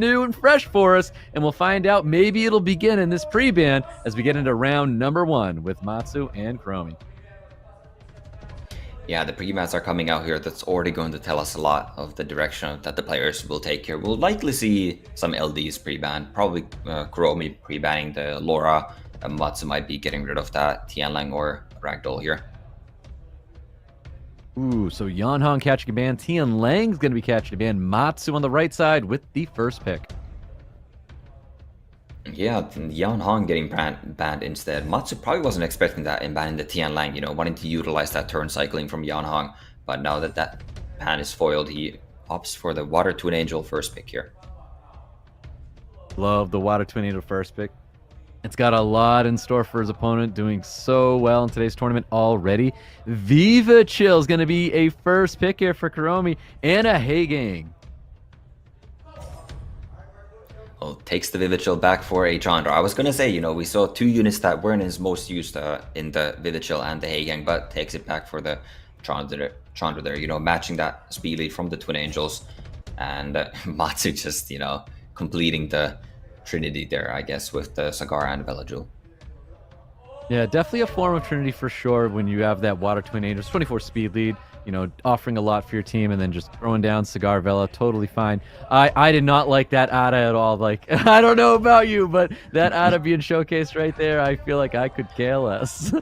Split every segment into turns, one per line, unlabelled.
new and fresh for us, and we'll find out. Maybe it'll begin in this pre-ban as we get into round number 1 with Matsu and KUROMI.
Yeah, the pre-bans are coming out here. That's already going to tell us a lot of the direction that the players will take here. We'll likely see some LDs pre-ban, probably KUROMI pre-banning the Laura. Matsu might be getting rid of that Tianlang or Ragdoll here.
Ooh, so Yanhong catching a ban. Tianlang's going to be catching a ban. Matsu on the right side with the first pick.
Yeah, Yanhong getting banned instead. Matsu probably wasn't expecting that and banning the Tianlang, wanting to utilize that turn cycling from Yanhong. But now that that ban is foiled, he opts for the Water Twin Angel first pick here.
Love the Water Twin Angel first pick. It's got a lot in store for his opponent, doing so well in today's tournament already. Viva Chill is going to be a first pick here for KUROMI and a Hey Gang.
Well, takes the Vivid Chill back for a Chandra. I was going to say, we saw 2 units that weren't his most used in the Vivid Chill and the Hey Gang, but takes it back for the Chandra there, matching that speed lead from the Twin Angels. And Matsu just, completing the Trinity there, I guess, with the Cigar and Velajul.
Yeah, definitely a form of Trinity for sure when you have that Water Twin Angels, 24 speed lead, offering a lot for your team and then just throwing down Cigar Vela, totally fine. I did not like that Ada at all. Like, I don't know about you, but that Ada being showcased right there, I feel like I could care less.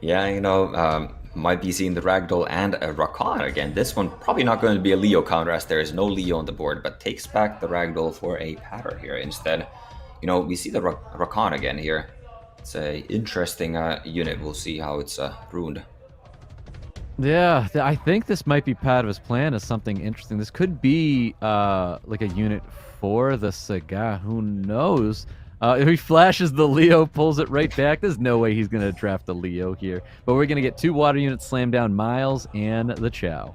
Yeah, might be seeing the Ragdoll and a Rakan again. This one probably not going to be a Leo counter as there is no Leo on the board, but takes back the Ragdoll for a pattern here instead. We see the Rakan again here. It's a interesting unit. We'll see how it's ruined.
Yeah, I think this might be part of his plan as something interesting. This could be like a unit for the Saga. Who knows? If he flashes the Leo, pulls it right back, there's no way he's going to draft the Leo here. But we're going to get 2 water units slam down, Miles and the Chow.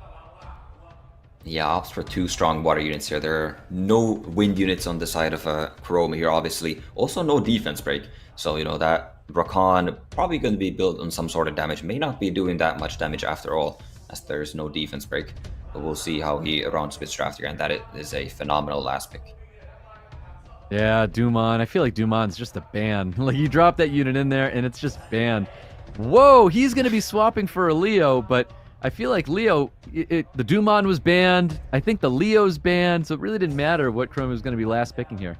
Yeah, opts for 2 strong water units here. There are no wind units on the side of KUROMI here, obviously. Also no defense break. So, that Rakan probably going to be built on some sort of damage. May not be doing that much damage after all, as there's no defense break. But we'll see how he rounds with draft here, and that is a phenomenal last pick.
Yeah, Dumon. I feel like Dumon's just a ban. Like, you drop that unit in there, and it's just banned. Whoa, he's going to be swapping for a Leo, but I feel like Leo, the Dumon was banned. I think the Leo's banned, so it really didn't matter what KUROMI was going to be last picking here.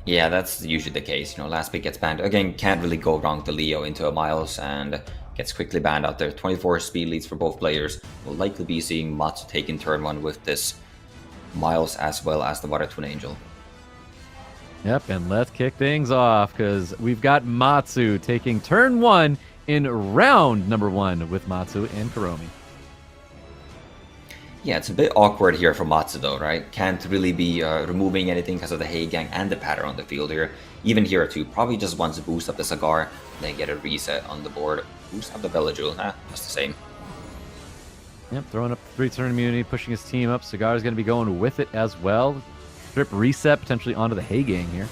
Yeah, that's usually the case. Last pick gets banned. Again, can't really go wrong with the Leo into a Miles and gets quickly banned out there. 24 speed leads for both players. We'll likely be seeing Matsu take in turn 1 with this Miles as well as the Water Twin Angel.
Yep, and let's kick things off because we've got Matsu taking turn 1 in round number 1 with Matsu and KUROMI.
Yeah, it's a bit awkward here for Matsu though, right? Can't really be removing anything because of the Hey Gang and the pattern on the field here. Even here too, probably just wants to boost up the Cigar, then get a reset on the board. Boost up the Velajul, just the same.
Yep, throwing up 3-turn immunity, pushing his team up. Cigar's going to be going with it as well. Strip reset potentially onto the Hey Gang here.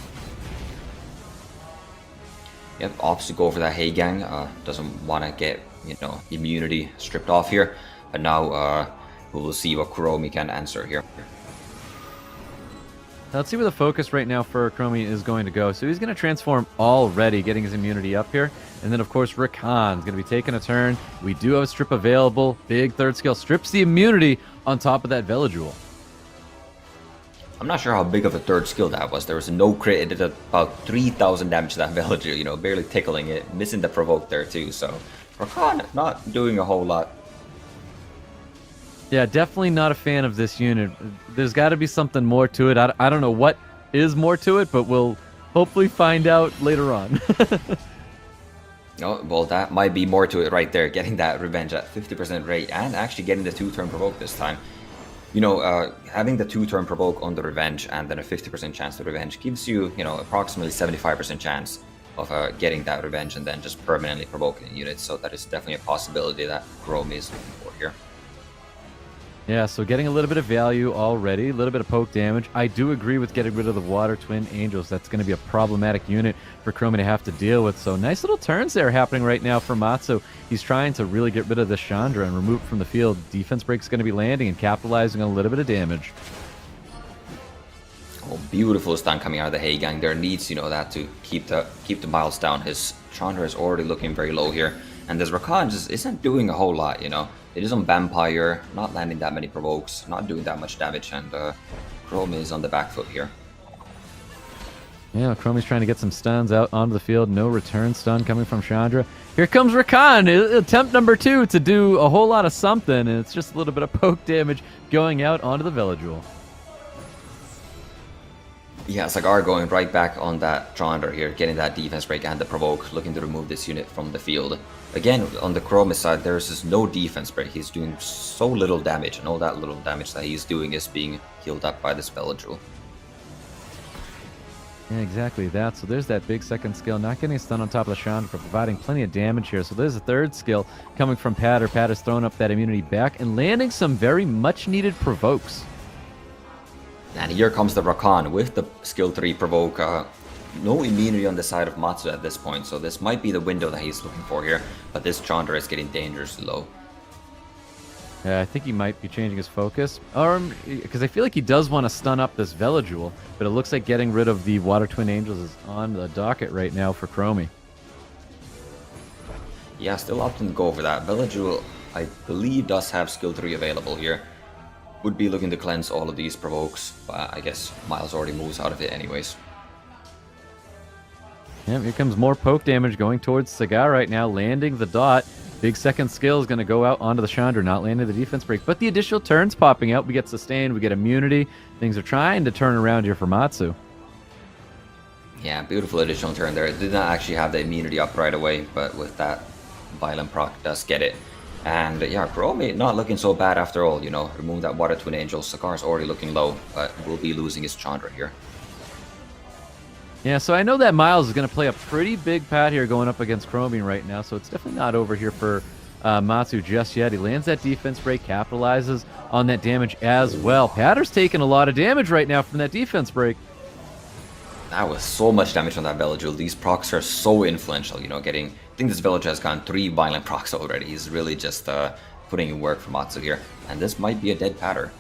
Yep, opts to go for that Hey Gang. Doesn't want to get, immunity stripped off here. But now we will see what KUROMI can answer here.
Let's see where the focus right now for KUROMI is going to go. So he's going to transform already, getting his immunity up here. And then, of course, Rakan's going to be taking a turn. We do have a strip available. Big third skill. Strips the immunity on top of that Velajul.
I'm not sure how big of a third skill that was. There was no crit. It did about 3,000 damage to that Velajul, barely tickling it. Missing the provoke there, too. So, Rakan not doing a whole lot.
Yeah, definitely not a fan of this unit. There's got to be something more to it. I don't know what is more to it, but we'll hopefully find out later on.
Oh, well, that might be more to it right there. Getting that revenge at 50% rate and actually getting the 2-turn provoke this time. Having the 2-turn provoke on the revenge and then a 50% chance to revenge gives you, approximately 75% chance of getting that revenge and then just permanently provoking units. So that is definitely a possibility that KUROMI is looking for here.
Yeah, so getting a little bit of value already, a little bit of poke damage. I do agree with getting rid of the Water Twin Angels. That's going to be a problematic unit for KUROMI to have to deal with. So nice little turns there happening right now for MATSU. He's trying to really get rid of the Chandra and remove it from the field. Defense break's going to be landing and capitalizing on a little bit of damage.
Oh, beautiful stun coming out of the Heigang. There needs, that to keep the miles down. His Chandra is already looking very low here. And this Rakan just isn't doing a whole lot, It is on Vampire, not landing that many provokes, not doing that much damage, and KUROMI is on the back foot here.
Yeah, KUROMI's trying to get some stuns out onto the field. No return stun coming from Chandra. Here comes Rakan, attempt number 2 to do a whole lot of something, and it's just a little bit of poke damage going out onto the Velajuel.
Yeah, Sagar going right back on that Chandra here, getting that defense break and the provoke, looking to remove this unit from the field. Again, on the KUROMI side, there's just no defense break. He's doing so little damage, and all that little damage that he's doing is being healed up by this Velajuel.
Yeah, exactly that. So there's that big second skill, not getting a stun on top of the Chandra, but providing plenty of damage here. So there's a third skill coming from Patter. Patter's throwing up that immunity back and landing some very much needed provokes.
And here comes the Rakan with the skill 3 provoke. No immunity on the side of MATSU at this point, so this might be the window that he's looking for here. But this Chandra is getting dangerously low.
Yeah, I think he might be changing his focus. Because I feel like he does want to stun up this Velajuel, but it looks like getting rid of the Water Twin Angels is on the docket right now for KUROMI.
Yeah, still opting to go for that. Velajuel, I believe, does have skill 3 available here. Would be looking to cleanse all of these provokes, but I guess Miles already moves out of it anyways.
Yeah, here comes more poke damage going towards Sagar right now, landing the dot. Big second skill is going to go out onto the Chandra, not landing the defense break. But the additional turns popping out. We get sustained, we get immunity. Things are trying to turn around here for MATSU.
Yeah, beautiful additional turn there. It did not actually have the immunity up right away, but with that, Violent proc does get it. And yeah, KUROMI not looking so bad after all, remove that Water Twin Angel. Sagar's already looking low, but will be losing his Chandra here.
Yeah, so I know that Miles is going to play a pretty big pat here going up against KUROMI right now, so it's definitely not over here for MATSU just yet. He lands that defense break, capitalizes on that damage as well. Patter's taking a lot of damage right now from that defense break.
That was so much damage on that Velajuel. These procs are so influential, getting... I think this villager has gotten 3 violent procs already. He's really just putting in work for MATSU here. And this might be a dead Patter.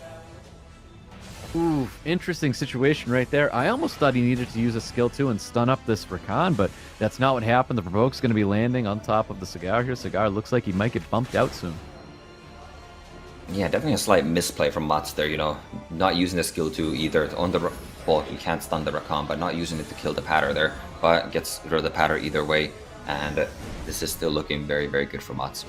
Ooh, interesting situation right there. I almost thought he needed to use a skill 2 and stun up this Rakan, but that's not what happened. The provoke's going to be landing on top of the Sagar here. Sagar looks like he might get bumped out soon.
Yeah, definitely a slight misplay from MATSU there, Not using the skill 2 either on the... Well, you can't stun the Rakan, but not using it to kill the Patter there. But gets rid of the Patter either way. And this is still looking very, very good for MATSU.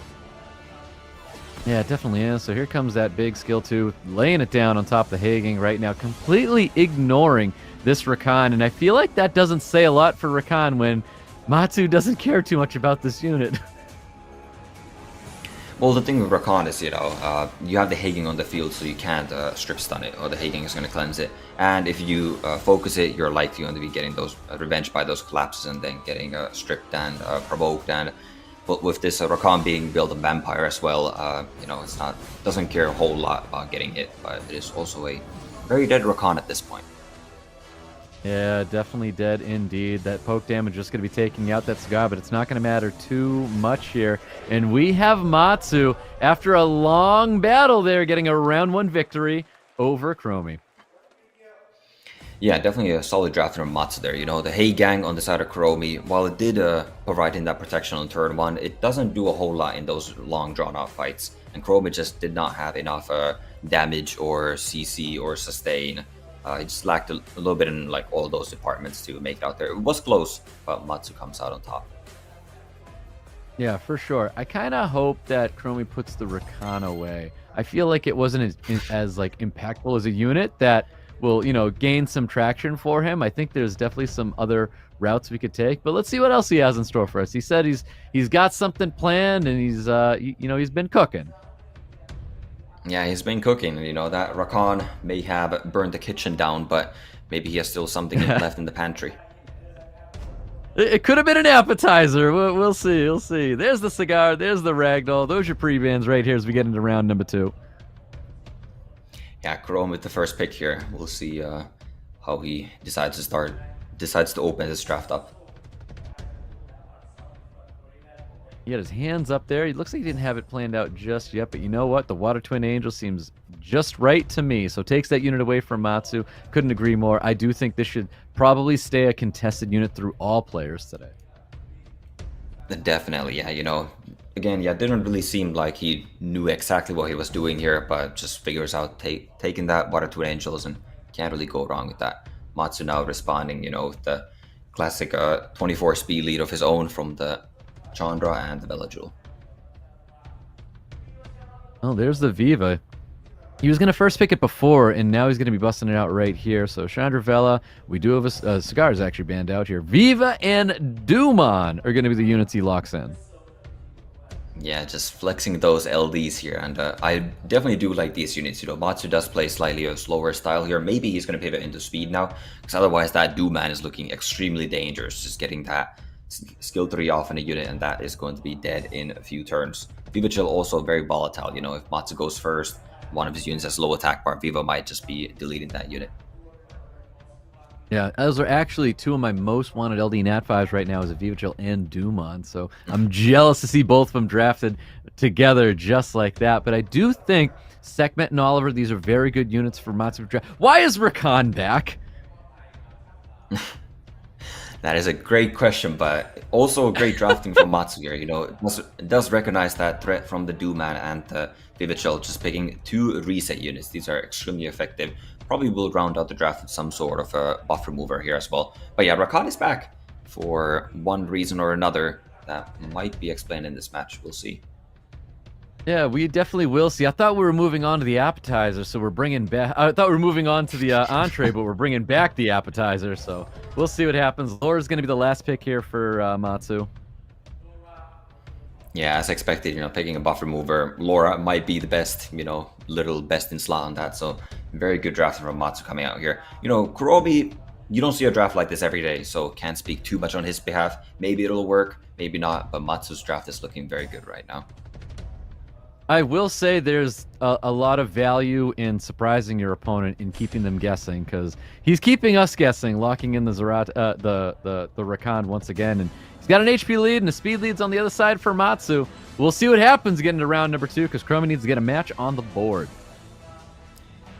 Yeah, it definitely is. So here comes that big skill 2, laying it down on top of the Heigang right now, completely ignoring this Rakan. And I feel like that doesn't say a lot for Rakan when MATSU doesn't care too much about this unit.
Well, the thing with Rakan is, you have the Heigang on the field, so you can't strip stun it, or the Heigang is going to cleanse it. And if you focus it, you're likely going to be getting those revenge by those collapses and then getting stripped and provoked. And but with this Rakan being built on Vampire as well, it's doesn't care a whole lot about getting hit, but it is also a very dead Rakan at this point.
Yeah, definitely dead indeed. That poke damage just going to be taking out that Sagar, but it's not going to matter too much here. And we have MATSU, after a long battle there, getting a round 1 victory over KUROMI.
Yeah, definitely a solid draft from MATSU there. The Heigang on the side of KUROMI, while it did provide him that protection on turn 1, it doesn't do a whole lot in those long drawn-out fights. And KUROMI just did not have enough damage or CC or sustain. It just lacked a little bit in all those departments to make it out there. It was close, but MATSU comes out on top.
Yeah, for sure. I kind of hope that KUROMI puts the Rakan away. I feel like it wasn't as impactful as a unit that will, gain some traction for him. I think there's definitely some other routes we could take, but let's see what else he has in store for us. He said he's got something planned, and he's been cooking.
Yeah, he's been cooking. That Rakan may have burned the kitchen down, but maybe he has still something left in the pantry.
It could have been an appetizer. We'll see. We'll see. There's the Sagar. There's the Ragdoll. Those are your pre-bans right here as we get into round number 2.
Yeah, KUROMI with the first pick here. We'll see how he decides to open this draft up.
He had his hands up there. He looks like he didn't have it planned out just yet, but you know what? The Water Twin Angel seems just right to me. So takes that unit away from Matsu. Couldn't agree more. I do think this should probably stay a contested unit through all players today.
Definitely, yeah. Again, yeah, it didn't really seem like he knew exactly what he was doing here, but just figures out taking that Water Twin Angels and can't really go wrong with that. Matsu now responding, with the classic 24 speed lead of his own from the Chandra and the Bella Jewel.
Oh, there's the Viva. He was going to first pick it before, and now he's going to be busting it out right here. So Chandra, Vela, we do have a cigars actually banned out here. Viva and Dumon are going to be the units he locks in.
Yeah, just flexing those LDs here, and I definitely do like these units. Matsu does play slightly a slower style here. Maybe he's going to pivot into speed now, because otherwise that Duman is looking extremely dangerous. Just getting that skill 3 off in a unit, and that is going to be dead in a few turns. Viva Chill also very volatile. If Matsu goes first, one of his units has low attack bar, Viva might just be deleting that unit.
Yeah, those are actually two of my most wanted LD Nat 5s right now, is a Viva Chill and Dumon. So I'm jealous to see both of them drafted together just like that. But I do think Sekhmet and Oliver, these are very good units for Matsu draft. Why is Rakan back?
That is a great question, but also great drafting from Matsu here. It does recognize that threat from the Duman and the Viva Chill, just picking 2 reset units. These are extremely effective. Probably will round out the draft with some sort of a buff remover here as well. But yeah, Rakan is back for one reason or another that might be explained in this match. We'll see.
Yeah, we definitely will see. I thought we were moving on to the appetizer, so we're bringing back... I thought we were moving on to the entree, but we're bringing back the appetizer, so we'll see what happens. Laura's going to be the last pick here for Matsu.
Yeah, as expected, picking a buff remover. Laura might be the best, little best in slot on that, so very good draft from Matsu coming out here. KUROMI, you don't see a draft like this every day, so can't speak too much on his behalf. Maybe it'll work, maybe not, but Matsu's draft is looking very good right now.
I will say there's a lot of value in surprising your opponent and keeping them guessing, because he's keeping us guessing, locking in the the Rakan once again, and he's got an HP lead and a speed lead's on the other side for Matsu. We'll see what happens getting to round number 2, because KUROMI needs to get a match on the board.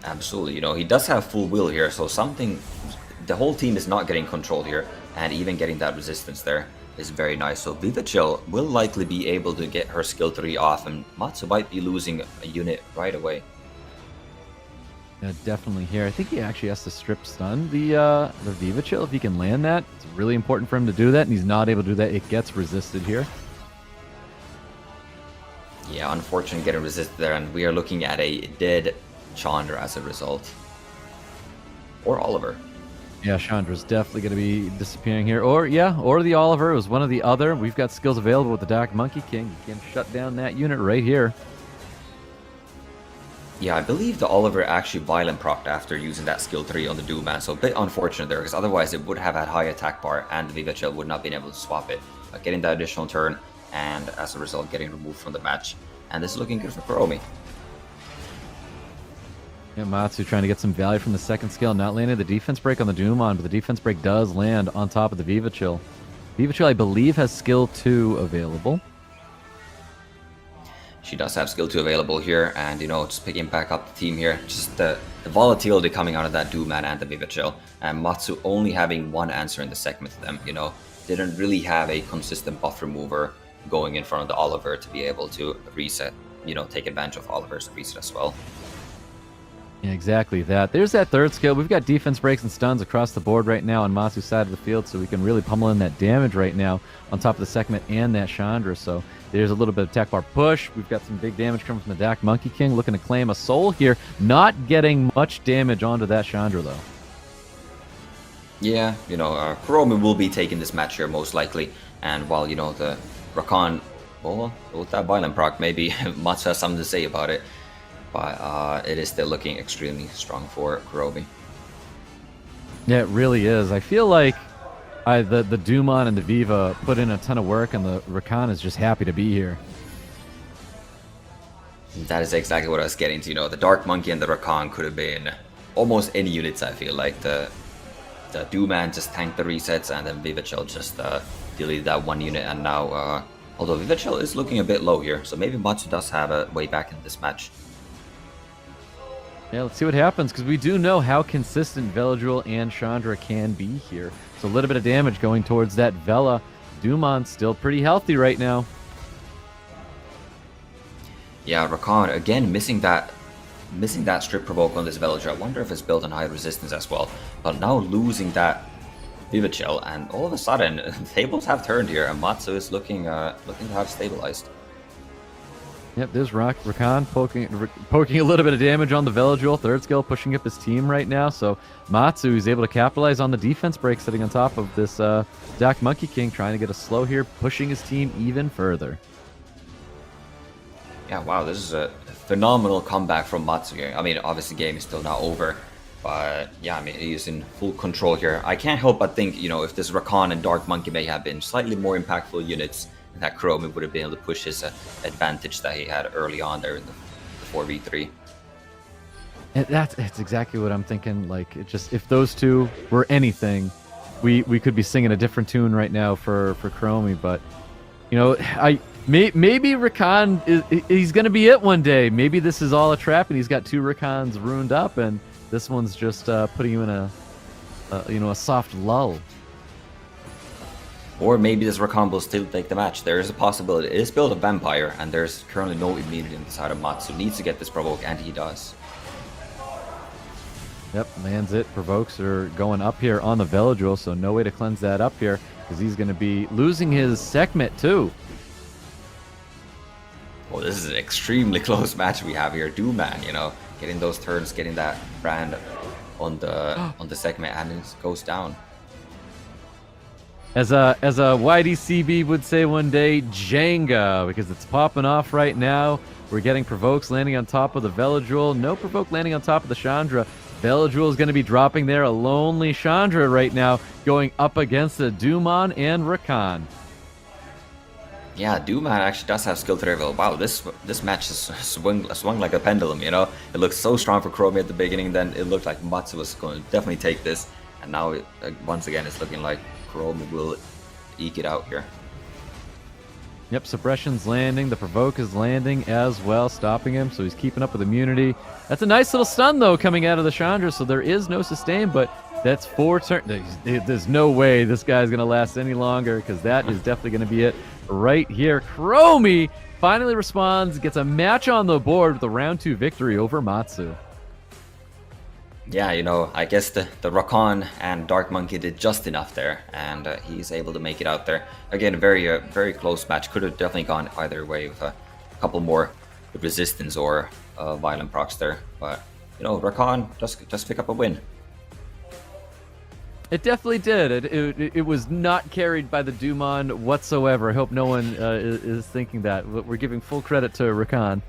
Absolutely, he does have full will here, so the whole team is not getting controlled here, and even getting that resistance there is very nice. So Viva Chill will likely be able to get her skill 3 off, and Matsu might be losing a unit right away.
Yeah, definitely here. I think he actually has to strip stun the Viva Chill if he can land that. It's really important for him to do that, and he's not able to do that. It gets resisted here.
Yeah, unfortunately getting resisted there, and we are looking at a dead Chandra as a result. Or Oliver.
Yeah, Chandra's definitely going to be disappearing here. Or the Oliver. It was one or the other. We've got skills available with the Dark Monkey King. You can shut down that unit right here.
Yeah, I believe the Oliver actually violent procced after using that skill 3 on the Duman, so a bit unfortunate there, because otherwise it would have had high attack bar and the Viva Chill would not been able to swap it. But getting that additional turn, and as a result getting removed from the match. And this is looking good for KUROMI.
Yeah, Matsu trying to get some value from the second skill, not landing the defense break on the Dumon, but the defense break does land on top of the Viva Chill. Viva Chill, I believe, has skill 2 available.
She does have skill 2 available here, and just picking back up the team here, just the volatility coming out of that Duman and the Viva Chill, and Matsu only having one answer in the segment to them, didn't really have a consistent buff remover going in front of the Oliver to be able to reset, take advantage of Oliver's reset as well.
Yeah, exactly that. There's that third skill. We've got defense breaks and stuns across the board right now on Matsu's side of the field, so we can really pummel in that damage right now on top of the segment and that Chandra. So there's a little bit of attack bar push. We've got some big damage coming from the Dark Monkey King, looking to claim a soul here. Not getting much damage onto that Chandra, though.
Yeah, KUROMI will be taking this match here most likely, and while, the Rakan, well, with that violent proc, maybe Matsu has something to say about it. But it is still looking extremely strong for KUROMI.
Yeah, it really is. I feel like the Dumon and the Viva put in a ton of work, and the Rakan is just happy to be here.
That is exactly what I was getting to. You know, the Dark Monkey and the Rakan could have been almost any units. I feel like the Dooman just tanked the resets, and then Vivichel just deleted that one unit. And now, although Vivichel is looking a bit low here, so maybe Matsu does have a way back in this match.
Yeah, let's see what happens, because we do know how consistent Veladril and Chandra can be here. So a little bit of damage going towards that Vela. Dooman's still pretty healthy right now.
Yeah, Rakan again missing that strip provoke on this Villager. I wonder if it's built on high resistance as well. But now losing that Vivichel, and all of a sudden the tables have turned here, and Matsu is looking to have stabilized.
Yep, there's Rakan poking a little bit of damage on the Veladril. Third skill pushing up his team right now. So Matsu is able to capitalize on the defense break sitting on top of this Dark Monkey King, trying to get a slow here, pushing his team even further.
Yeah, wow, this is a phenomenal comeback from Matsu here. I mean, obviously the game is still not over, but yeah, I mean, he's in full control here. I can't help but think, you know, if this Rakan and Dark Monkey may have been slightly more impactful units, that KUROMI would have been able to push his advantage that he had early on there in the 4v3.
It's exactly what I'm thinking. Like, it just, if those two were anything, we could be singing a different tune right now for KUROMI. But you know, maybe Rakan he's gonna be it one day. Maybe this is all a trap, and he's got two Rakans ruined up, and this one's just putting you in a soft lull.
Or maybe this Rakan will still take the match. There is a possibility. It is built of Vampire, and there's currently no immunity on the side of Matsu. Needs to get this provoke, and he does.
Yep, lands it. Provokes are going up here on the Veladril, so no way to cleanse that up here, because he's going to be losing his Sekhmet too.
Well, this is an extremely close match we have here. Dooman, you know, getting those turns, getting that brand on the Sekhmet, and it goes down.
As a YDCB would say one day, Jenga, because it's popping off right now. We're getting provokes landing on top of the Veladril. No provoke landing on top of the Chandra. Veladril is going to be dropping there. A lonely Chandra right now going up against the Dooman and Rakan.
Yeah, Dooman actually does have skill to reveal. Wow, this match has swung like a pendulum, you know? It looked so strong for KUROMI at the beginning, then it looked like Matsu was going to definitely take this. And now, once again, it's looking like KUROMI will eke it out here.
Yep, Suppression's landing. The Provoke is landing as well, stopping him, so he's keeping up with immunity. That's a nice little stun, though, coming out of the Chandra, so there is no sustain, but that's 4 turns. There's no way this guy's going to last any longer, because that is definitely going to be it right here. KUROMI finally responds, gets a match on the board with a round 2 victory over Matsu.
Yeah, you know, I guess the Rakan and Dark Monkey did just enough there, and he's able to make it out there. Again, a very close match. Could have definitely gone either way with a couple more resistance or violent procs there. But, you know, Rakan just pick up a win.
It definitely did. It was not carried by the Dooman whatsoever. I hope no one is thinking that. We're giving full credit to Rakan.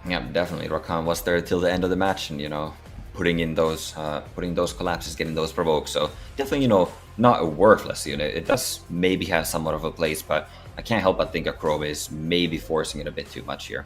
Yeah, definitely. Rakan was there till the end of the match, and you know, putting those collapses, getting those provokes. So definitely, you know, not a worthless unit. It does maybe have somewhat of a place, but I can't help but think KUROMI is maybe forcing it a bit too much here.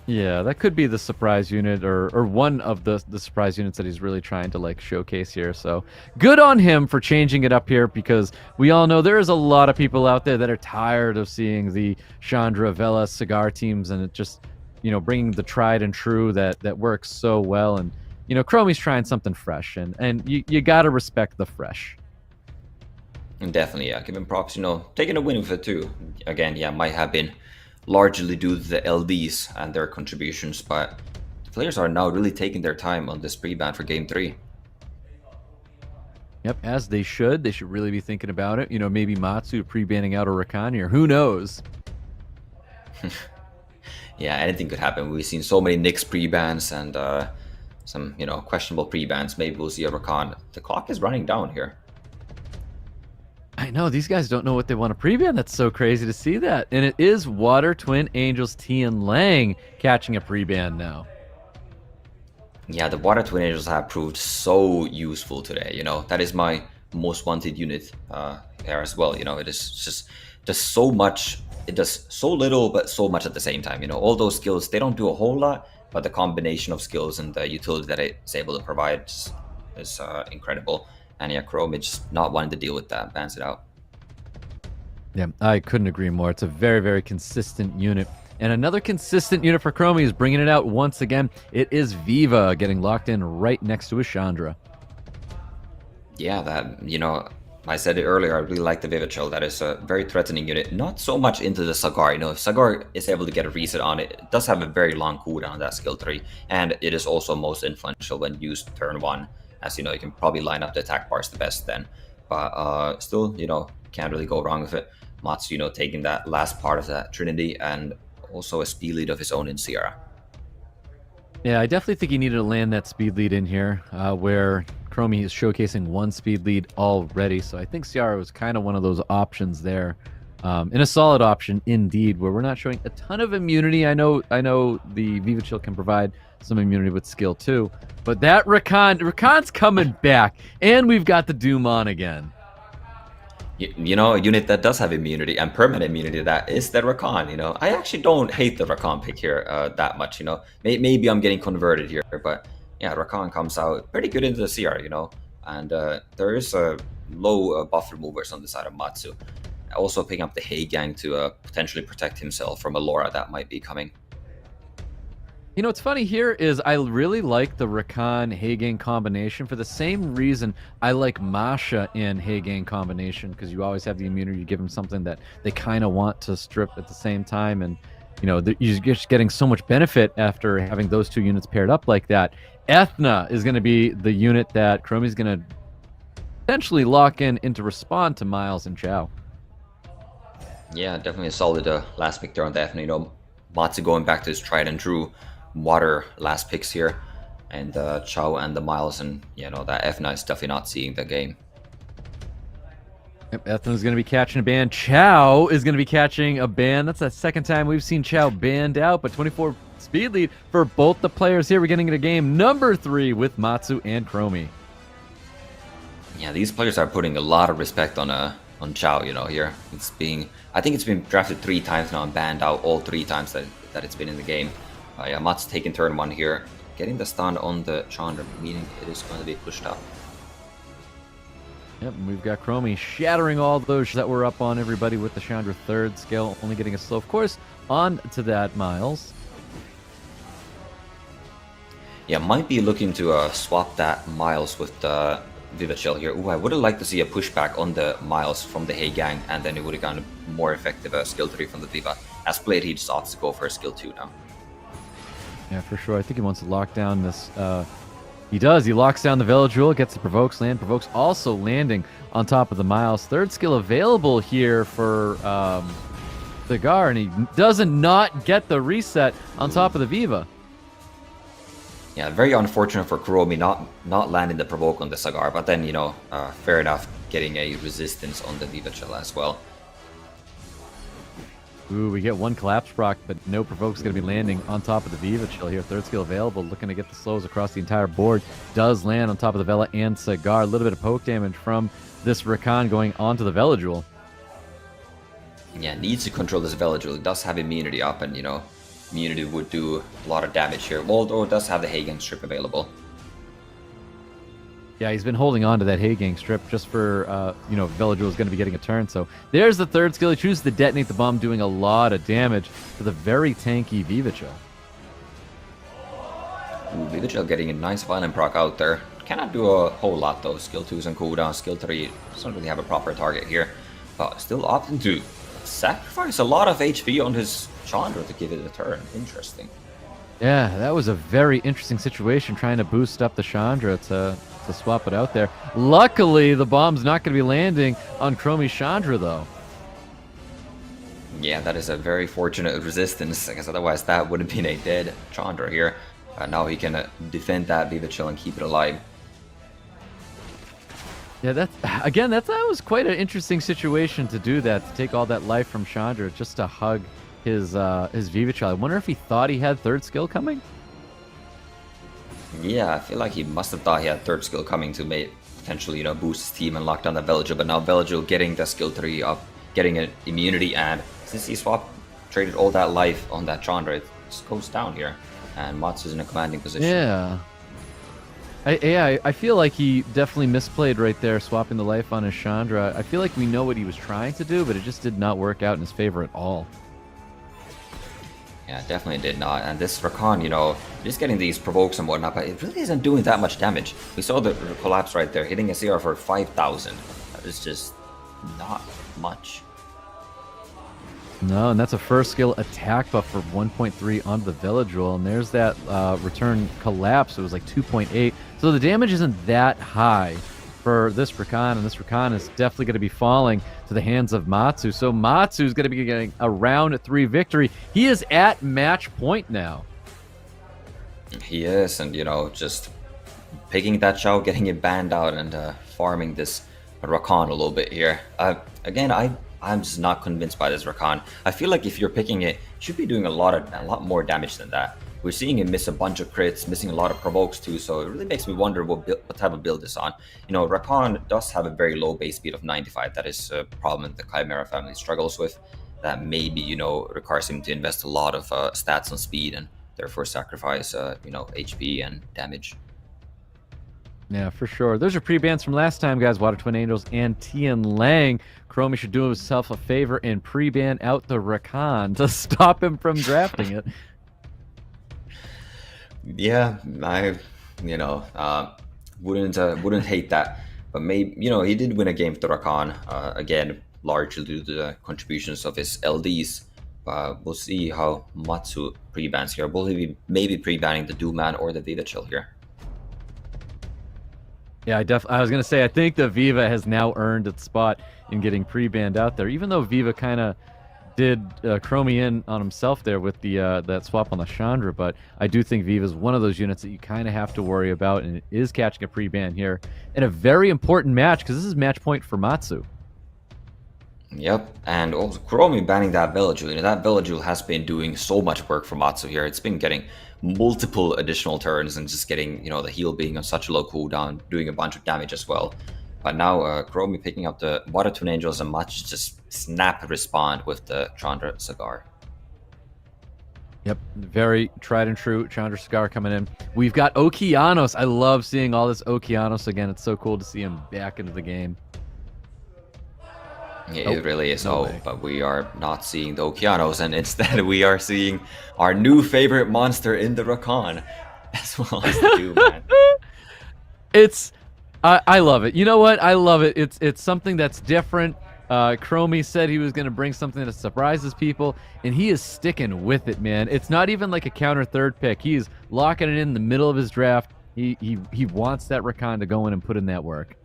Yeah, that could be the surprise unit, or one of the surprise units that he's really trying to like showcase here. So good on him for changing it up here, because we all know there is a lot of people out there that are tired of seeing the Chandra, Vela, Cigar teams, and it just, you know, bringing the tried and true that works so well. And you know, KUROMI's trying something fresh, and you gotta respect the fresh.
And definitely, yeah, give him props. You know, taking a win with it too. Again, yeah, might have been largely due to the LDs and their contributions, but the players are now really taking their time on this pre-ban for Game 3.
Yep, as they should. They should really be thinking about it. You know, maybe Matsu pre-banning out a Rakan here. Who knows?
Yeah, anything could happen. We've seen so many Nyx pre-bans and some, you know, questionable pre-bans. Maybe we'll see a Rakan. The clock is running down here.
I know, these guys don't know what they want to pre-ban. That's so crazy to see that. And it is Water Twin Angels Tian Lang catching a pre-ban now.
Yeah, the Water Twin Angels have proved so useful today. You know, that is my most wanted unit there as well. You know, it is just so much it does so little but so much at the same time. You know, all those skills, they don't do a whole lot, but the combination of skills and the utility that it's able to provide is incredible. And yeah, KUROMI just not wanting to deal with that, bans it out.
Yeah, I couldn't agree more. It's a very, very consistent unit. And another consistent unit for KUROMI is bringing it out once again. It is Viva getting locked in right next to his Chandra.
Yeah, that, you know, I said it earlier, I really like the Vivid Chill. That is a very threatening unit. Not so much into the Sagar. You know, if Sagar is able to get a reset on it, it does have a very long cooldown on that skill tree. And it is also most influential when used turn 1. As you know, you can probably line up the attack bars the best then. But still, you know, can't really go wrong with it. Matsu, you know, taking that last part of that Trinity and also a speed lead of his own in Sierra.
Yeah, I definitely think he needed to land that speed lead in here, where KUROMI is showcasing one speed lead already. So I think Ciara was kind of one of those options there, and a solid option indeed, where we're not showing a ton of immunity. I know the Viva Chill can provide some immunity with skill too, but that Rakan's coming back, and we've got the Doom on again.
You know, a unit that does have immunity and permanent immunity, that is the Rakan. You know, I actually don't hate the Rakan pick here that much. You know, maybe I'm getting converted here, but yeah, Rakan comes out pretty good into the CR. You know, and there is a low buff removers on the side of Matsu. Also picking up the Hey Gang to potentially protect himself from a Laura that might be coming.
You know, what's funny here is I really like the Rakan Hagang combination for the same reason I like Masha in Hagang combination, because you always have the immunity to give them something that they kind of want to strip at the same time. And, you know, you're just getting so much benefit after having those two units paired up like that. Ethna is going to be the unit that KUROMI's going to potentially lock in to respond to Miles and Chow.
Yeah, definitely a solid last pick there on the Ethna. You know, Matsu going back to his tried and true water last picks here, and Chow and the Miles, and you know that Ethna is definitely not seeing the game.
Yep, Ethna's going to be catching a ban. Chow is going to be catching a ban. That's the second time we've seen Chow banned out, but 24 speed lead for both the players here. We're getting into game number 3 with Matsu and KUROMI.
Yeah, these players are putting a lot of respect on Chow. You know, here I think it's been drafted 3 times now and banned out all 3 times that it's been in the game. Yeah, Mat's taking turn 1 here, getting the stun on the Chandra, meaning it is going to be pushed up.
Yep, and we've got KUROMI shattering all those that were up on everybody with the Chandra 3rd skill, only getting a slow, of course, on to that Miles.
Yeah, might be looking to swap that Miles with the Viva Chill here. Ooh, I would have liked to see a pushback on the Miles from the Hey Gang, and then it would have gotten a more effective skill 3 from the Viva. As played, he just opts to go for a skill 2 now.
Yeah, for sure. I think he wants to lock down this. He does. He locks down the Veladrul, gets the Provokes land. Provokes also landing on top of the Miles. 3rd skill available here for Cigar, and he doesn't not get the reset on top of the Viva.
Yeah, very unfortunate for KUROMI not landing the Provoke on the Cigar, but then, you know, fair enough, getting a resistance on the Viva Chill as well.
Ooh, we get 1 collapse proc, but no Provoke's going to be landing on top of the Viva Chill here. 3rd skill available, looking to get the slows across the entire board. Does land on top of the Vela and Cigar. A little bit of poke damage from this Rakan going onto the Veladrul.
Yeah, needs to control this Veladrul. It does have immunity up, and, you know, immunity would do a lot of damage here. Although it does have the Hagen strip available.
Yeah, he's been holding on to that Hagang strip just for, you know, Veladrul is going to be getting a turn. So there's the 3rd skill. He chooses to detonate the bomb, doing a lot of damage to the very tanky Viva Chill.
Ooh, Viva Chill getting a nice violent proc out there. Cannot do a whole lot though. Skill 2s and cooldown. Skill 3 doesn't really have a proper target here. But still opting to sacrifice a lot of HP on his Chandra to give it a turn. Interesting.
Yeah, that was a very interesting situation, trying to boost up the Chandra to swap it out there. Luckily, the bomb's not going to be landing on KUROMI's Chandra, though.
Yeah, that is a very fortunate resistance, because otherwise that would have been a dead Chandra here. Now he can defend that Viva Chill and keep it alive.
Yeah, that was quite an interesting situation to do that, to take all that life from Chandra just to hug his Viva Chill. I wonder if he thought he had 3rd skill coming?
Yeah, I feel like he must have thought he had 3rd skill coming to potentially, you know, boost his team and lock down the Veladrul, but now Veladrul getting the skill 3 up, getting an immunity and since he traded all that life on that Chandra, it just goes down here. And Matsu's in a commanding position.
Yeah. I feel like he definitely misplayed right there, swapping the life on his Chandra. I feel like we know what he was trying to do, but it just did not work out in his favor at all.
Yeah, definitely did not. And this Rakan, you know, just getting these provokes and whatnot, but it really isn't doing that much damage. We saw the collapse right there, hitting a CR for 5,000. That is just not much.
No, and that's a first skill attack buff for 1.3 onto the Village Roll, and there's that return collapse. It was like 2.8. So the damage isn't that high for this Rakan, and this Rakan is definitely going to be falling to the hands of Matsu. So Matsu is going to be getting a round 3 victory. He is at match point now.
He is, and you know, just picking that Chao, getting it banned out, and farming this Rakan a little bit here. Again, I'm just not convinced by this Rakan. I feel like if you're picking it, you should be doing a lot more damage than that. We're seeing him miss a bunch of crits, missing a lot of provokes too, so it really makes me wonder what type of build is on. You know, Rakan does have a very low base speed of 95. That is a problem the Chimera family struggles with. That maybe, you know, requires him to invest a lot of stats on speed and therefore sacrifice, you know, HP and damage.
Yeah, for sure. Those are pre-bans from last time, guys. Water Twin Angels and Tian Lang. KUROMI should do himself a favor and pre-ban out the Rakan to stop him from drafting it.
Yeah, you know, wouldn't hate that. But maybe, you know, he did win a game with the Rakan, again, largely due to the contributions of his LDs. We'll see how Matsu pre-bans here. Will he be maybe pre-banning the Dooman or the Viva Chill here?
Yeah, I was going to say, I think the Viva has now earned its spot in getting pre-banned out there, even though Viva kind of did KUROMI in on himself there with the that swap on the Chandra, but I do think Viva is one of those units that you kind of have to worry about, and it is catching a pre-ban here in a very important match, because this is match point for Matsu.
Yep, and also KUROMI banning that Village. You know, that Village has been doing so much work for Matsu here. It's been getting multiple additional turns and just getting, you know, the heal being on such a low cooldown, doing a bunch of damage as well. But now KUROMI picking up the Water Twin Angels and Matsu just snap respond with the Chandra Cigar.
Yep, very tried and true Chandra Cigar coming in. We've got Okeanos. I love seeing all this Okeanos again. It's so cool to see him back into the game.
Yeah, it really is. But we are not seeing the Okeanos, and instead we are seeing our new favorite monster in the Rakan, as well as the Dooman.
It's, I love it. You know what? I love it. It's something that's different. KUROMI said he was going to bring something that surprises people, and he is sticking with it, man. It's not even like a counter third pick. He is locking it in the middle of his draft. He wants that Rakan to go in and put in that work.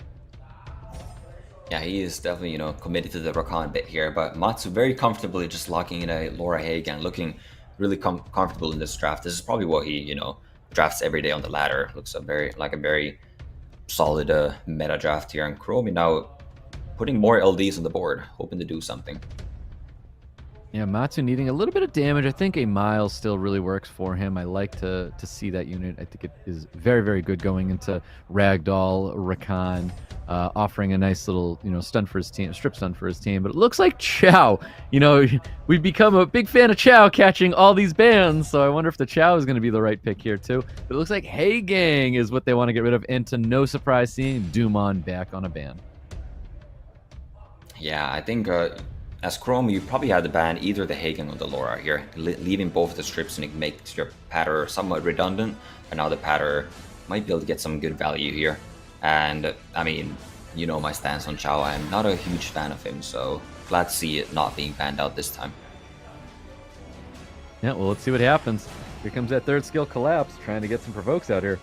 Yeah, he is definitely, you know, committed to the Rakan bit here, but Matsu very comfortably just locking in a Laura Hagen, looking really comfortable in this draft. This is probably what he, you know, drafts every day on the ladder. Looks a very solid meta draft here, and KUROMI now putting more LDs on the board, hoping to do something.
Yeah, Matsu needing a little bit of damage. I think a Miles still really works for him. I like to see that unit. I think it is very good going into Ragdoll, Rakan, offering a nice little, you know, stun for his team, strip stun for his team. But it looks like Chao. You know, we've become a big fan of Chao catching all these bans, so I wonder if the Chao is going to be the right pick here too. But it looks like Hey Gang is what they want to get rid of, and to no surprise, seeing Doomon back on a ban.
Yeah, I think as KUROMI, you probably had to ban either the Hagen or the Laura here, leaving both the strips, and it makes your patter somewhat redundant. But now the patter might be able to get some good value here. And I mean, you know my stance on Chao. I'm not a huge fan of him, so glad to see it not being banned out this time.
Yeah, well, let's see what happens. Here comes that third skill collapse, trying to get some provokes out here.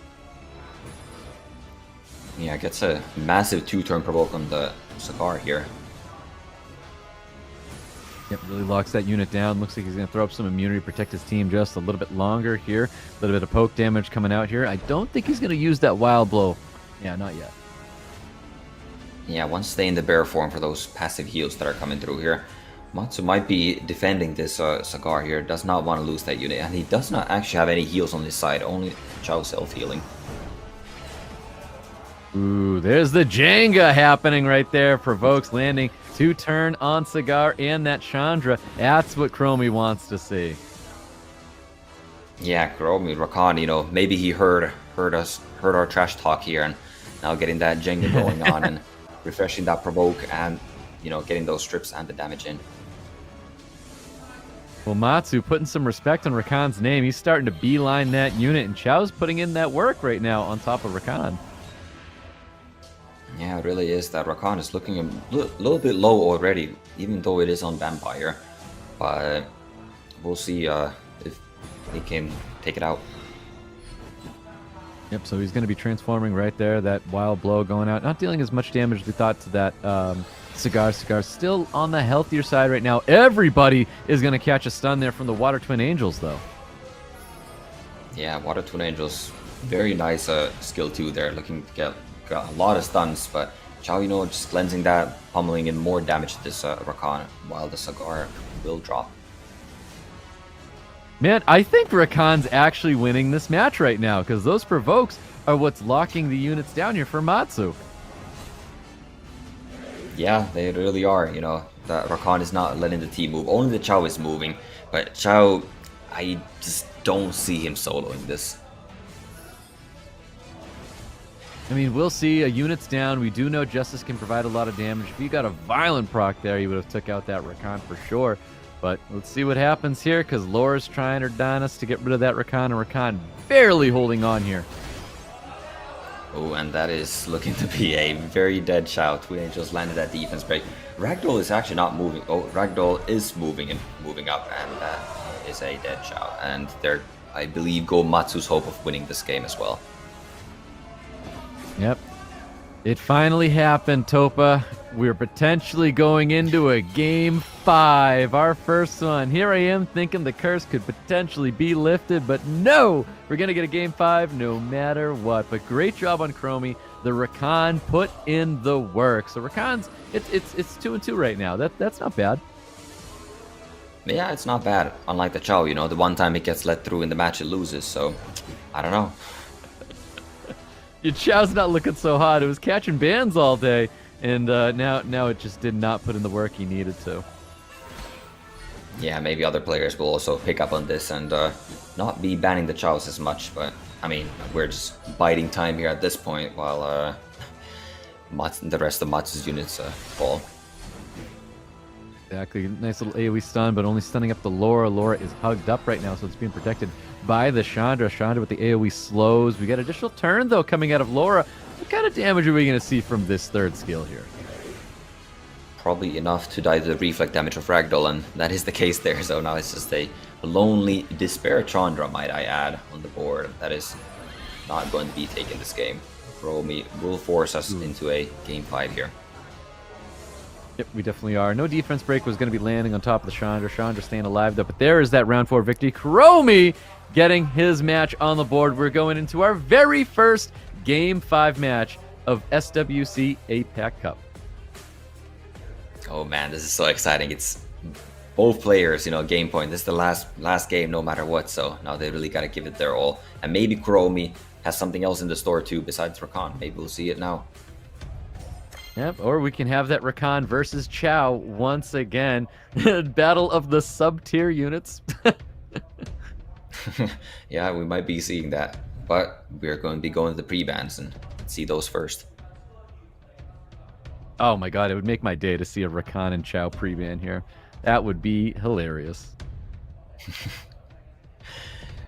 Yeah, gets a massive 2-turn provoke on the Cigar here.
Yep, really locks that unit down. Looks like he's going to throw up some immunity, protect his team just a little bit longer here. A little bit of poke damage coming out here. I don't think he's going to use that Wild Blow. Yeah, not yet.
Yeah, wants to stay in the bear form for those passive heals that are coming through here. Matsu might be defending this Cigar here. Does not want to lose that unit. And he does not actually have any heals on his side. Only Chao self-healing.
Ooh, there's the Jenga happening right there. Provokes landing 2-turn on Cigar and that Chandra. That's what KUROMI wants to see.
Yeah, KUROMI, Rakan, you know, maybe he heard our trash talk here, and now getting that Jenga going on and refreshing that provoke, and you know, getting those strips and the damage in.
Well, Matsu putting some respect on Rakan's name. He's starting to beeline that unit, and Chao's putting in that work right now on top of Rakan.
Yeah, it really is that Rakan is looking a little bit low already, even though it is on Vampire. But we'll see if he can take it out.
Yep, so he's going to be transforming right there. That wild blow going out. Not dealing as much damage as we thought to that Cigar. Cigar still on the healthier side right now. Everybody is going to catch a stun there from the Water Twin Angels, though.
Yeah, Water Twin Angels, very nice skill too there, looking to get a lot of stuns, but Chao, you know, just cleansing that, pummeling in more damage to this Rakan, while the Cigar will drop.
Man, I think Rakan's actually winning this match right now, because those provokes are what's locking the units down here for Matsu.
Yeah, they really are, you know, that Rakan is not letting the team move, only the Chao is moving, but Chao, I just don't see him soloing this.
I mean, we'll see. A unit's down. We do know Justice can provide a lot of damage. If he got a violent proc there, he would have took out that Rakan for sure. But let's see what happens here, because Laura's trying her darndest to get rid of that Rakan, and Rakan barely holding on here.
Oh, and that is looking to be a very dead Chao. Twin Angels landed that defense break. Ragdoll is actually not moving. Oh, Ragdoll is moving and moving up, and that is a dead Chao. And there, I believe, go Matsu's hope of winning this game as well.
Yep. It finally happened, Topa. We're potentially going into a Game 5, our first one. Here I am thinking the curse could potentially be lifted, but no! We're going to get a Game 5 no matter what. But great job on KUROMI. The Rakan put in the work. So Rakan's, it's 2-2 right now. That's not bad.
Yeah, it's not bad. Unlike the Chao, you know, the one time it gets let through in the match, it loses. So, I don't know.
Your Chao's not looking so hot. It was catching bans all day, and now it just did not put in the work he needed to.
Yeah, maybe other players will also pick up on this and not be banning the Chaos as much, but I mean, we're just biding time here at this point while the rest of Matsu's units fall.
Exactly. Nice little AoE stun, but only stunning up the Laura. Laura is hugged up right now, so it's being protected by the Chandra. Chandra with the AoE slows. We got additional turn, though, coming out of Laura. What kind of damage are we going to see from this third skill here?
Probably enough to die to the reflect damage of Ragdoll, and that is the case there. So now it's just a lonely Despair Chandra, might I add, on the board. That is not going to be taking this game. KUROMI will force us into a Game 5 here.
Yep, we definitely are. No defense break was going to be landing on top of the Chandra. Chandra staying alive, though. But there is that round 4 victory. KUROMI getting his match on the board. We're going into our very first Game 5 match of SWC APAC Cup.
Oh man, this is so exciting. It's both players, you know, game point. This is the last game no matter what, so now they really got to give it their all. And maybe KUROMI has something else in the store too besides Rakan. Maybe we'll see it now.
Yep, or we can have that Rakan versus Chao once again. Battle of the sub-tier units.
Yeah, we might be seeing that. But we're going to be going to the pre-bans and see those first.
Oh my god, it would make my day to see a Rakan and Chao pre-ban here. That would be hilarious.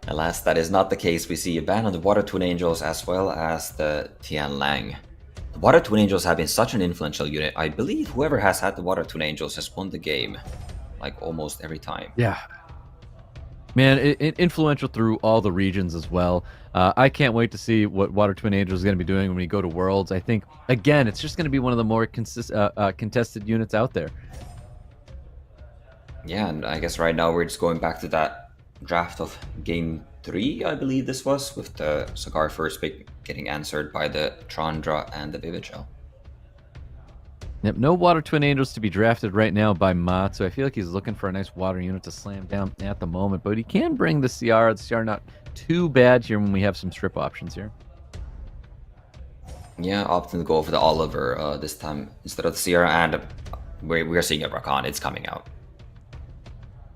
Alas, that is not the case. We see a ban on the Water Twin Angels as well as the Tian Lang. The Water Twin Angels have been such an influential unit. I believe whoever has had the Water Twin Angels has won the game, like almost every time.
Yeah. Man, influential through all the regions as well. I can't wait to see what Water Twin Angels is going to be doing when we go to Worlds. I think, again, it's just going to be one of the more contested units out there. Yeah,
and I guess right now we're just going back to that draft of Game 3, I believe this was, with the Cigar first pick getting answered by the Chandra and the Vivid Shell.
Yep, no Water Twin Angels to be drafted right now by Matsu. I feel like he's looking for a nice water unit to slam down at the moment, but he can bring the CR. The CR not too bad here when we have some strip options here.
Yeah, opting to go for the Oliver this time instead of the CR, and we're seeing a Rakan. It's coming out.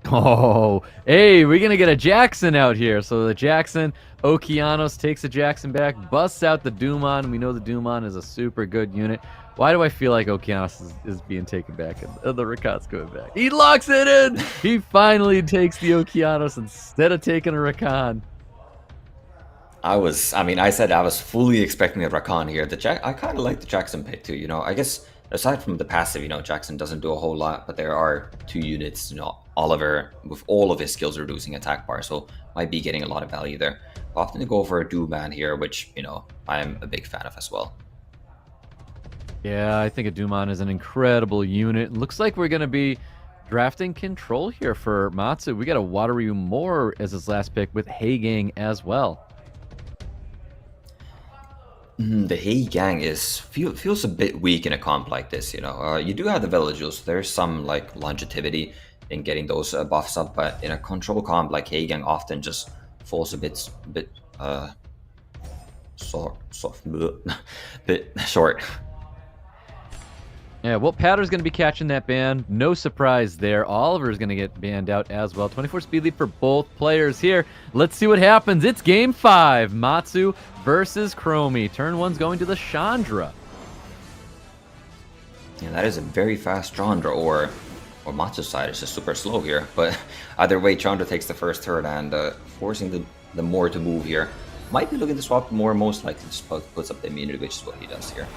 Oh, hey, we're gonna get a Jackson out here. So the Jackson, Okeanos takes the Jackson back, busts out the Dumon. We know the Dumon is a super good unit. Why do I feel like Okeanos is being taken back and the Rakan's going back? He locks it in! He finally takes the Okeanos instead of taking a Rakan.
I said I was fully expecting a Rakan here. I kind of like the Jackson pick too, I guess aside from the passive, Jackson doesn't do a whole lot, but there are 2 units, Oliver with all of his skills reducing attack bar, so might be getting a lot of value there. Often to go for a Dooman here, which, I'm a big fan of as well.
Yeah, I think a Dumon is an incredible unit. Looks like we're going to be drafting control here for Matsu. We got a Wateryu Moore as his last pick with Heigang as well.
The Hey Gang feels a bit weak in a comp like this, You do have the Villages, so there's some like longevity in getting those buffs up, but in a control comp like Hey Gang often just falls a bit bit short.
Yeah, well, Powder's going to be catching that ban. No surprise there. Oliver's going to get banned out as well. 24 speed lead for both players here. Let's see what happens. It's game 5. Matsu versus KUROMI. Turn 1's going to the Chandra.
Yeah, that is a very fast Chandra, or Matsu's side is just super slow here. But either way, Chandra takes the first turn and forcing the Moore to move here. Might be looking to swap Moore, most likely just puts up the immunity, which is what he does here.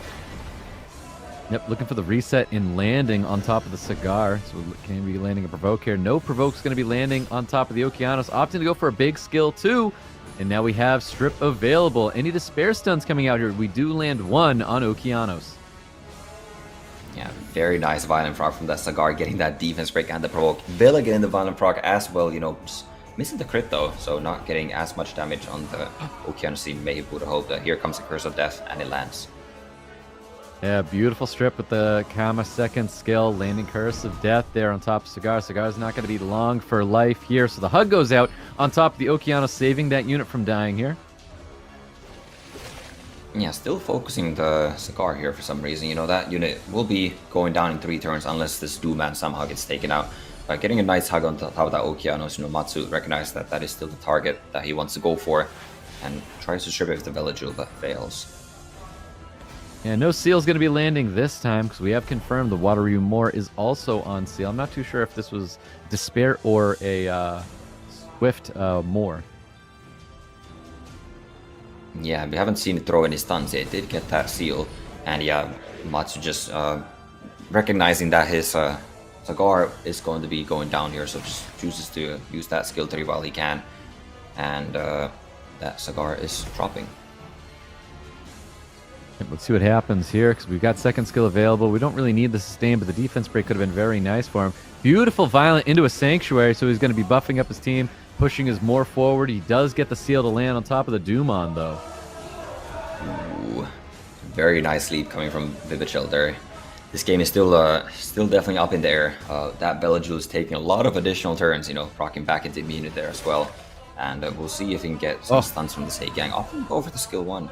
Yep, looking for the reset in landing on top of the Cigar. So can be landing a Provoke here. No Provoke's going to be landing on top of the Okeanos. Opting to go for a big skill too. And now we have Strip available. Any Despair Stuns coming out here? We do land 1 on Okeanos.
Yeah, very nice Violent Proc from that Cigar, getting that defense break and the Provoke. Villa getting the Violent Proc as well, just missing the crit though, so not getting as much damage on the Okeanos. May would have hoped that here comes the Curse of Death and it lands.
Yeah, beautiful strip with the Kama second skill, landing Curse of Death there on top of Cigar. Cigar's not going to be long for life here, so the hug goes out on top of the Okeanos, saving that unit from dying here.
Yeah, still focusing the Cigar here for some reason. That unit will be going down in 3 turns unless this Dooman somehow gets taken out. But getting a nice hug on top of that Okeanos, Matsu recognizes that that is still the target that he wants to go for and tries to strip it with the Village, but fails.
Yeah, no Seal's going to be landing this time because we have confirmed the Wateryu Moore is also on Seal. I'm not too sure if this was Despair or a Swift Moore.
Yeah, we haven't seen it throw any stuns yet. It did get that Seal. And yeah, Matsu just recognizing that his Cigar is going to be going down here, so just chooses to use that skill tree while he can. And that Cigar is dropping.
Let's see what happens here, because we've got second skill available. We don't really need the sustain, but the defense break could have been very nice for him. Beautiful Violent into a Sanctuary, so he's going to be buffing up his team, pushing his more forward. He does get the Seal to land on top of the Dumon, though.
Ooh, very nice lead coming from Vivid Shell there. This game is still definitely up in the air. That Belladule is taking a lot of additional turns, rocking back into immunity there as well. And we'll see if he can get some stuns from this Hey Gang. Often go for the skill 1.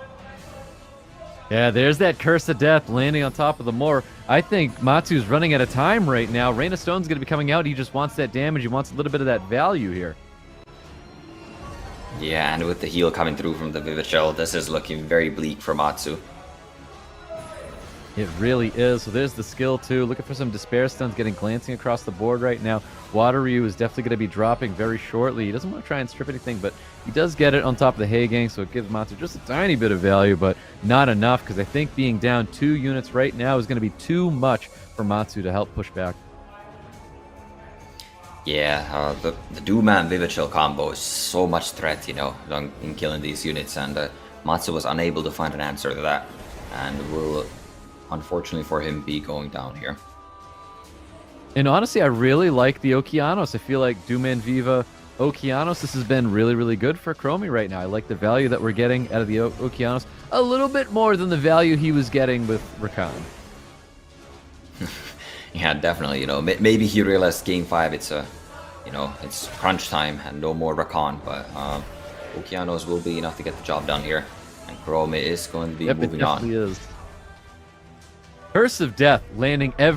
Yeah, there's that Curse of Death landing on top of the Moore. I think Matsu's running out of time right now. Rain of Stone's going to be coming out. He just wants that damage. He wants a little bit of that value here.
Yeah, and with the heal coming through from the Vivid Shell, this is looking very bleak for Matsu.
It really is. So there's the skill too. Looking for some Despair Stuns, getting glancing across the board right now. Wateryu is definitely going to be dropping very shortly. He doesn't want to try and strip anything, but he does get it on top of the Hey Gang, so it gives Matsu just a tiny bit of value, but not enough, because I think being down 2 units right now is going to be too much for Matsu to help push back.
Yeah, the Dooman Vivid Shell combo is so much threat, in killing these units, and Matsu was unable to find an answer to that, and will, unfortunately for him, be going down here.
And honestly, I really like the Okeanos. I feel like Dooman Viva Okeanos, this has been really, really good for KUROMI right now. I like the value that we're getting out of the Okeanos a little bit more than the value he was getting with Rakan.
Yeah, definitely. Maybe he realized game 5 it's it's crunch time and no more Rakan, but Okeanos will be enough to get the job done here, and KUROMI is going to be moving on.
Is. Curse of Death landing every